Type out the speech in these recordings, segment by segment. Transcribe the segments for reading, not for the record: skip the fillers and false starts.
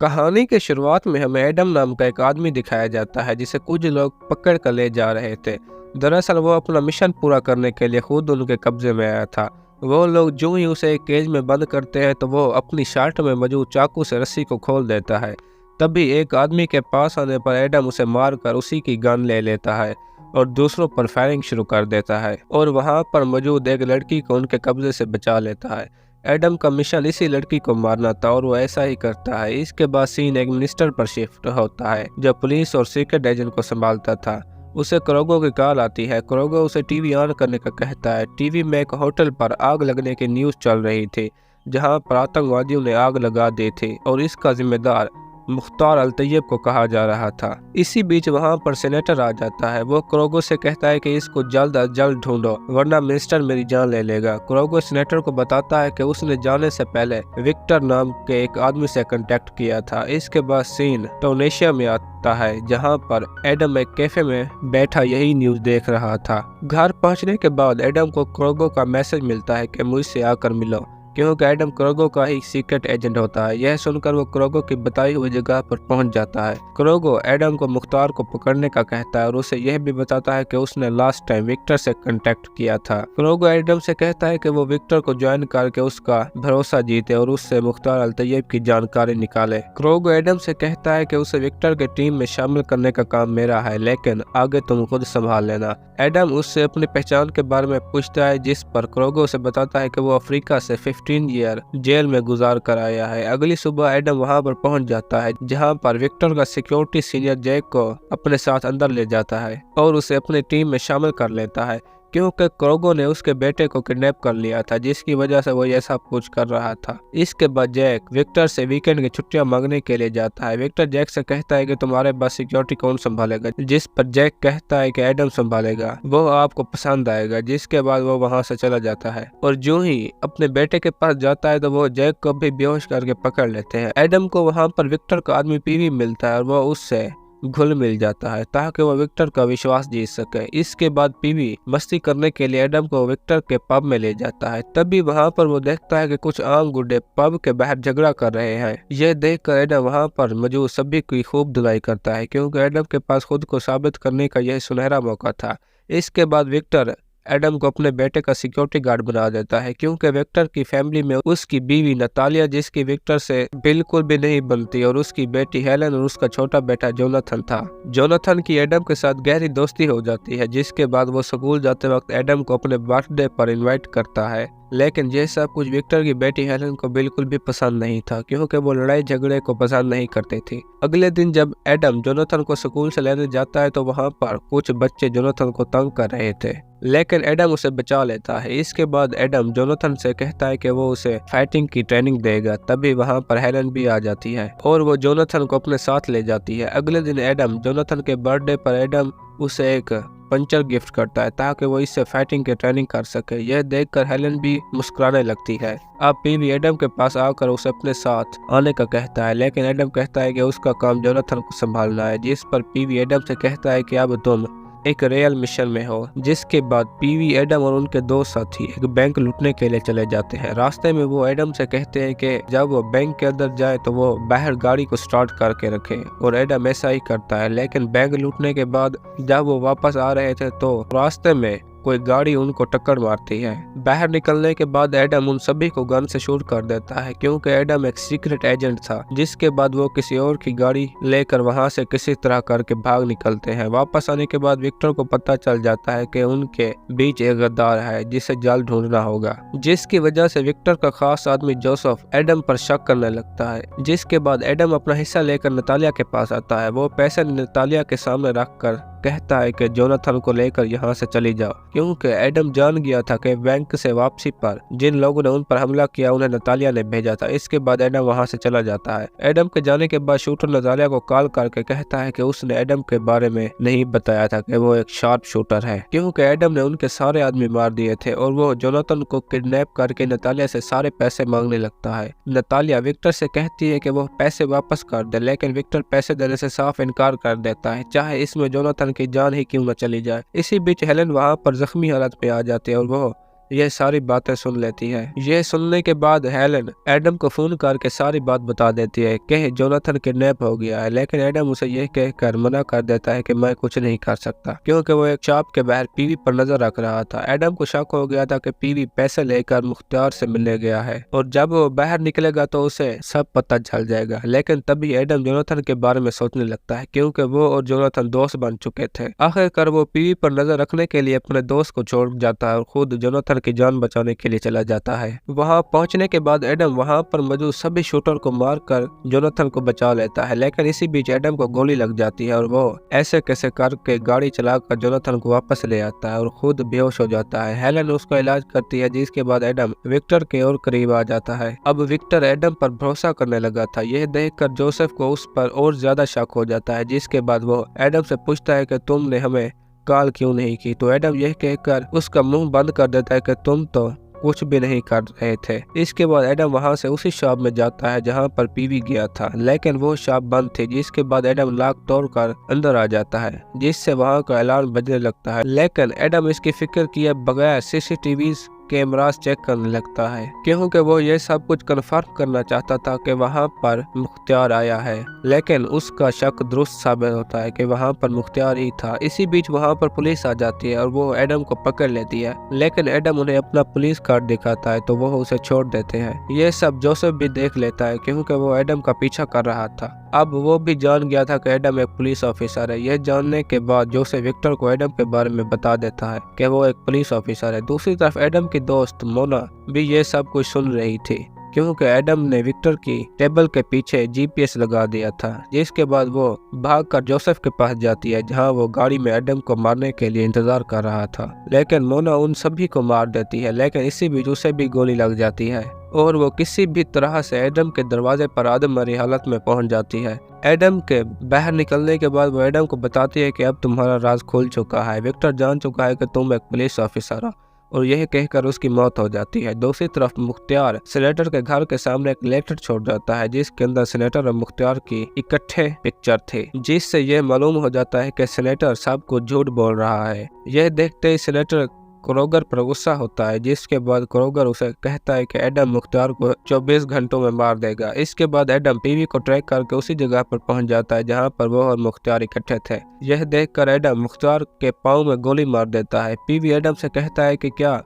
कहानी के शुरुआत में हमें एडम नाम का एक आदमी दिखाया जाता है जिसे कुछ लोग पकड़ कर ले जा रहे थे। दरअसल वो अपना मिशन पूरा करने के लिए खुद उनके कब्जे में आया था। वो लोग जो ही उसे एक केज में बंद करते हैं तो वो अपनी शर्ट में मौजूद चाकू से रस्सी को खोल देता है। तभी एक आदमी के पास आने पर एडम उसे मारकर उसी की गन ले लेता है और दूसरों पर फायरिंग शुरू कर देता है और वहां पर मौजूद एक लड़की को उनके कब्जे से बचा लेता है। एडम का मिशन इसी लड़की को मारना था और वो ऐसा ही करता है। इसके बाद सीन एक मिनिस्टर पर शिफ्ट होता है जो पुलिस और सीक्रेट एजेंट को संभालता था। उसे क्रोगो की कॉल आती है। क्रोगो उसे टीवी ऑन करने का कहता है। टीवी में एक होटल पर आग लगने की न्यूज़ चल रही थी जहां पर आतंकवादियों ने आग लगा दी थी और इसका जिम्मेदार मुख्तार अल तैयब को कहा जा रहा था। इसी बीच वहां पर सेनेटर आ जाता है। वो क्रोगो से कहता है कि इसको जल्द अज जल्द ढूंढो वरना मिनिस्टर मेरी जान ले लेगा। क्रोगो सेनेटर को बताता है कि उसने जाने से पहले विक्टर नाम के एक आदमी से कांटेक्ट किया था। इसके बाद सीन टोनेशिया में आता है जहां पर एडम एक कैफे में बैठा यही न्यूज देख रहा था। घर पहुंचने के बाद एडम को क्रोगो का मैसेज मिलता है कि मुझसे आकर मिलो, क्योंकि एडम क्रोगो का ही सीक्रेट एजेंट होता है। यह सुनकर वो क्रोगो की बताई हुई जगह पर पहुंच जाता है। क्रोगो एडम को मुख्तार को पकड़ने का कहता है और उसे यह भी बताता है कि उसने लास्ट टाइम विक्टर से कांटेक्ट किया था। क्रोगो एडम से कहता है कि वो विक्टर को ज्वाइन करके उसका भरोसा जीते और उससे मुख्तार अल तैयब की जानकारी निकाले। क्रोगो एडम से कहता है कि उसे विक्टर के टीम में शामिल करने का काम मेरा है, लेकिन आगे तुम खुद संभाल लेना। एडम उससे अपनी पहचान के बारे में पूछता है, जिस पर क्रोगो उसे बताता है कि वो अफ्रीका से 15 ईयर जेल में गुजार कर आया है। अगली सुबह एडम वहां पर पहुंच जाता है जहां पर विक्टर का सिक्योरिटी सीनियर जैक को अपने साथ अंदर ले जाता है और उसे अपनी टीम में शामिल कर लेता है, क्योंकि क्रोगो ने उसके बेटे को किडनैप कर लिया था जिसकी वजह से वो ये सब कुछ कर रहा था। इसके बाद जैक विक्टर से वीकेंड की छुट्टियां मांगने के लिए जाता है। विक्टर जैक से कहता है कि तुम्हारे पास सिक्योरिटी कौन संभालेगा, जिस पर जैक कहता है कि एडम संभालेगा, वो आपको पसंद आएगा। जिसके बाद वो वहां से चला जाता है और जो ही अपने बेटे के पास जाता है तो वो जैक को भी बेहोश करके पकड़ लेते हैं। एडम को वहां पर विक्टर का आदमी पीवी मिलता है और वो उससे घुल मिल जाता है ताकि वो विक्टर का विश्वास जीत सके। इसके बाद पीवी मस्ती करने के लिए एडम को विक्टर के पब में ले जाता है। तभी वहां पर वो देखता है कि कुछ आम गुड्डे पब के बाहर झगड़ा कर रहे हैं। यह देखकर एडम वहां पर मौजूद सभी की खूब धुलाई करता है, क्योंकि एडम के पास खुद को साबित करने का यह सुनहरा मौका था। इसके बाद विक्टर एडम को अपने बेटे का सिक्योरिटी गार्ड बना देता है, क्योंकि विक्टर की फैमिली में उसकी बीवी नतालिया, जिसकी विक्टर से बिल्कुल भी नहीं बनती, और उसकी बेटी हेलन और उसका छोटा बेटा जोनाथन था। जोनाथन की एडम के साथ गहरी दोस्ती हो जाती है, जिसके बाद वो स्कूल जाते वक्त एडम को अपने बर्थडे पर इनवाइट करता है। लेकिन ये सब कुछ विक्टर की बेटी हेलन को बिल्कुल भी पसंद नहीं था, क्योंकि वो लड़ाई झगड़े को पसंद नहीं करती थी। अगले दिन जब एडम जोनाथन को स्कूल से लेने जाता है तो वहां पर कुछ बच्चे जोनाथन को तंग कर रहे थे, लेकिन एडम उसे बचा लेता है। इसके बाद एडम जोनाथन से कहता है कि वो उसे फाइटिंग की ट्रेनिंग देगा। तभी वहां पर हेलन भी आ जाती है और वो जोनाथन को अपने साथ ले जाती है। अगले दिन एडम जोनाथन के बर्थडे पर एडम उसे एक पंचर गिफ्ट करता है ताकि वो इससे फाइटिंग की ट्रेनिंग कर सके। यह देखकर हेलन भी मुस्कुराने लगती है। अब पीवी एडम के पास आकर उसे अपने साथ आने का कहता है, लेकिन एडम कहता है कि उसका काम जोनाथन को संभालना है। जिस पर पीवी एडम से कहता है कि अब तुम एक रियल मिशन में हो। जिसके बाद पीवी एडम और उनके दो साथी एक बैंक लूटने के लिए चले जाते हैं। रास्ते में वो एडम से कहते हैं कि जब वो बैंक के अंदर जाए तो वो बाहर गाड़ी को स्टार्ट करके रखे, और एडम ऐसा ही करता है। लेकिन बैंक लूटने के बाद जब वो वापस आ रहे थे तो रास्ते में कोई गाड़ी उनको टक्कर मारती है। बाहर निकलने के बाद एडम उन सभी को गन से शूट कर देता है, क्योंकि एडम एक सीक्रेट एजेंट था। जिसके बाद वो किसी और की गाड़ी लेकर वहां से किसी तरह करके भाग निकलते हैं। वापस आने के बाद विक्टर को पता चल जाता है कि उनके बीच एक गद्दार है जिसे जल्द ढूंढना होगा, जिसकी वजह से विक्टर का खास आदमी जोसेफ एडम पर शक करने लगता है। जिसके बाद एडम अपना हिस्सा लेकर नतालिया के पास आता है। वो पैसे नतालिया के सामने रखकर कहता है कि जोनाथन को लेकर यहाँ से चली जाओ, क्योंकि एडम जान गया था कि बैंक से वापसी पर जिन लोगों ने उन पर हमला किया उन्हें नतालिया ने भेजा था। इसके बाद एडम वहाँ से चला जाता है। एडम के जाने के बाद शूटर नतालिया को कॉल करके कहता है कि उसने एडम के बारे में नहीं बताया था कि वो एक शार्प शूटर है, क्योंकि एडम ने उनके सारे आदमी मार दिए थे। और वो जोनाथन को किडनैप करके नतालिया से सारे पैसे मांगने लगता है। नतालिया विक्टर से कहती है कि वो पैसे वापस कर दे, लेकिन विक्टर पैसे देने से साफ इनकार कर देता है, चाहे इसमें जोनाथन की जान ही क्यों न चली जाए। इसी बीच हेलन वहां पर जख्मी हालत में आ जाती है और वो यह सारी बातें सुन लेती है। यह सुनने के बाद हेलन एडम को फोन करके सारी बात बता देती है कि जोनाथन किडनैप हो गया है, लेकिन एडम उसे यह कहकर मना कर देता है कि मैं कुछ नहीं कर सकता, क्योंकि वो एक शॉप के बाहर पीवी पर नजर रख रहा था। एडम को शक हो गया था कि पीवी पैसे लेकर मुख्तार से मिलने गया है और जब वो बाहर निकलेगा तो उसे सब पता चल जाएगा। लेकिन तभी एडम जोनाथन के बारे में सोचने लगता है, क्योंकि वो और जोनाथन दोस्त बन चुके थे। आखिरकार वो पीवी पर नजर रखने के लिए अपने दोस्त को छोड़ जाता है और खुद जोनाथन की जान बचाने के लिए चला जाता है। वहां पहुंचने के बाद एडम वहां पर मौजूद सभी शूटर को मारकर जोनाथन को बचा लेता है, लेकिन इसी बीच एडम को गोली लग जाती है और वो ऐसे कैसे करके गाड़ी चलाकर जोनाथन को वापस ले आता है और खुद बेहोश हो जाता है। हेलन उसका इलाज करती है, जिसके बाद एडम विक्टर के और करीब आ जाता है। अब विक्टर एडम पर भरोसा करने लगा था। यह देखकर जोसेफ को उस पर और ज्यादा शक हो जाता है, जिसके बाद वो एडम से पूछता है कि तुमने हमें कॉल क्यों नहीं की। तो एडम यह कहकर उसका मुंह बंद कर देता है कि तुम तो कुछ भी नहीं कर रहे थे। इसके बाद एडम वहां से उसी शॉप में जाता है जहां पर पीवी गया था, लेकिन वो शॉप बंद थी। जिसके बाद एडम लॉक तोड़कर अंदर आ जाता है, जिससे वहां का अलार्म बजने लगता है। लेकिन एडम इसकी फिक्र किए बगैर सीसीटीवी कैमरास चेक करने लगता है, क्योंकि वो ये सब कुछ कन्फर्म करना चाहता था कि वहां पर मुख्तार आया है। लेकिन उसका शक दुरुस्त साबित होता है कि वहां पर मुख्तार ही था। इसी बीच वहां पर पुलिस आ जाती है और वो एडम को पकड़ लेती है, लेकिन एडम उन्हें अपना पुलिस कार्ड दिखाता है तो वो उसे छोड़ देते हैं। ये सब जोसेफ भी देख लेता है, क्योंकि वो एडम का पीछा कर रहा था। अब वो भी जान गया था कि एडम एक पुलिस ऑफिसर है। यह जानने के बाद जोसेफ विक्टर को एडम के बारे में बता देता है कि वो एक पुलिस ऑफिसर है। दूसरी तरफ एडम की दोस्त मोना भी ये सब कुछ सुन रही थी, क्योंकि एडम ने विक्टर की टेबल के पीछे जीपीएस लगा दिया था। जिसके बाद वो भागकर जोसेफ के पास जाती है, जहां वो गाड़ी में एडम को मारने के लिए इंतजार कर रहा था। लेकिन मोना उन सभी को मार देती है, लेकिन इसी बीच उसे भी गोली लग जाती है और वो किसी भी तरह से एडम के दरवाजे पर आदमरी हालत में पहुंच जाती है। एडम के बाहर निकलने के बाद वो एडम को बताती है कि अब तुम्हारा राज खुल चुका है, विक्टर जान चुका है कि तुम एक पुलिस ऑफिसर हो, और यह कहकर उसकी मौत हो जाती है। दूसरी तरफ मुख्तार सेनेटर के घर के सामने एक लेटर छोड़ जाता है, जिसके अंदर सेनेटर और मुख्तार की इकट्ठे पिक्चर थी, जिससे यह मालूम हो जाता है कि सेनेटर सबको झूठ बोल रहा है। यह देखते ही सेनेटर क्रोगर पर गुस्सा होता है, जिसके बाद क्रोगर उसे कहता है कि एडम मुख्तार को 24 घंटों में मार देगा। इसके बाद एडम पीवी को ट्रैक करके उसी जगह पर पहुंच जाता है जहां पर वो और मुख्तार इकट्ठे थे। यह देखकर एडम मुख्तार के पाँव में गोली मार देता है। पीवी एडम से कहता है कि क्या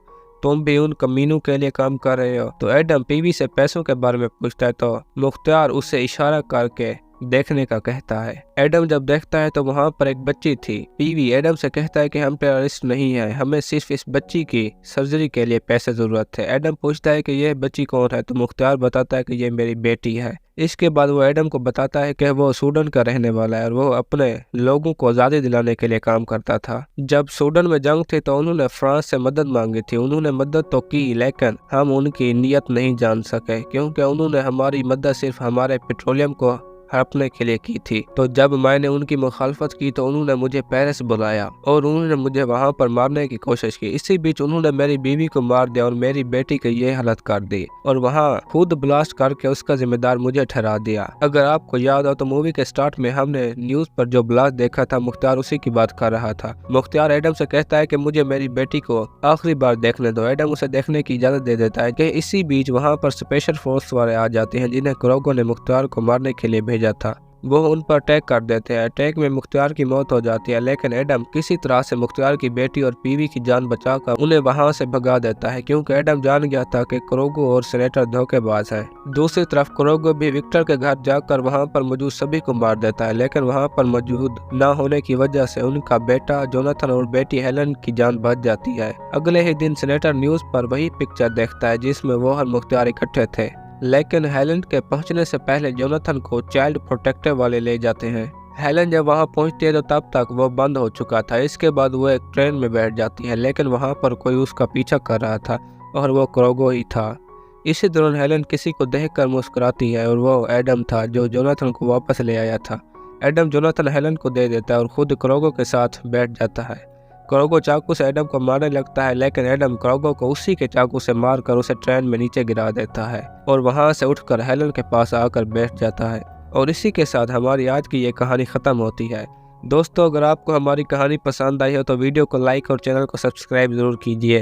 तुम भी उन कमीनों के लिए काम कर रहे हो। तो एडम पीवी से पैसों के बारे में पूछता है, तो मुख्तार उसे इशारा करके देखने का कहता है। एडम जब देखता है तो वहाँ पर एक बच्ची थी। पीवी एडम से कहता है कि हम टेररिस्ट नहीं है, हमें सिर्फ इस बच्ची की सर्जरी के लिए पैसे जरूरत है। एडम पूछता है कि यह बच्ची कौन है, तो मुख्तार बताता है कि यह मेरी बेटी है। इसके बाद वो एडम को बताता है कि वो सूडन का रहने वाला है और वो अपने लोगों को आज़ादी दिलाने के लिए काम करता था। जब सूडन में जंग थी तो उन्होंने फ्रांस से मदद मांगी थी। उन्होंने मदद तो की, लेकिन हम उनकी नीयत नहीं जान सके, क्योंकि उन्होंने हमारी मदद सिर्फ हमारे पेट्रोलियम को हड़पने के लिए की थी। तो जब मैंने उनकी मुखालफत की तो उन्होंने मुझे पेरिस बुलाया और उन्होंने मुझे वहां पर मारने की कोशिश की। इसी बीच उन्होंने मेरी बीवी को मार दिया और मेरी बेटी की ये हालत कर दी और वहां खुद ब्लास्ट करके उसका जिम्मेदार मुझे ठहरा दिया। अगर आपको याद हो तो मूवी के स्टार्ट में हमने न्यूज पर जो ब्लास्ट देखा था, मुख्तार उसी की बात कर रहा था। मुख्तार एडम से कहता है कि मुझे मेरी बेटी को आखिरी बार देखने दो। एडम उसे देखने की इजाजत दे देता है कि इसी बीच वहां पर स्पेशल फोर्स वाले आ जाते हैं, जिन्हें क्रोगो ने मुख्तार को मारने के लिए भेजा था। वो उन पर अटैक कर देते हैं। अटैक में मुख्तार की मौत हो जाती है, लेकिन एडम किसी तरह से मुख्तार की बेटी और पीवी की जान बचाकर उन्हें वहां से भगा देता है, क्योंकि एडम जान गया था कि क्रोगो और सेनेटर धोखेबाज है। दूसरी तरफ क्रोगो भी विक्टर के घर जाकर वहां पर मौजूद सभी को मार देता है, लेकिन वहां पर मौजूद न होने की वजह से उनका बेटा जोनाथन और बेटी हेलन की जान बच जाती है। अगले ही दिन सेनेटर न्यूज पर वही पिक्चर देखता है जिसमें वो और मुख्तार इकट्ठे थे, लेकिन हेलन के पहुंचने से पहले जोनाथन को चाइल्ड प्रोटेक्टर वाले ले जाते हैं। हेलन जब वहां पहुंचती है तो तब तक वो बंद हो चुका था। इसके बाद वो एक ट्रेन में बैठ जाती है, लेकिन वहां पर कोई उसका पीछा कर रहा था और वो क्रोगो ही था। इसी दौरान हेलन किसी को देखकर मुस्कुराती है और वो एडम था जो जोनाथन को वापस ले आया था। एडम जोनाथन हेलन को दे देता है और खुद क्रोगो के साथ बैठ जाता है। क्रोगो चाकू से एडम को मारने लगता है, लेकिन एडम क्रोगो को उसी के चाकू से मारकर उसे ट्रेन में नीचे गिरा देता है और वहां से उठकर हेलन के पास आकर बैठ जाता है। और इसी के साथ हमारी आज की ये कहानी खत्म होती है। दोस्तों, अगर आपको हमारी कहानी पसंद आई हो तो वीडियो को लाइक और चैनल को सब्सक्राइब जरूर कीजिए।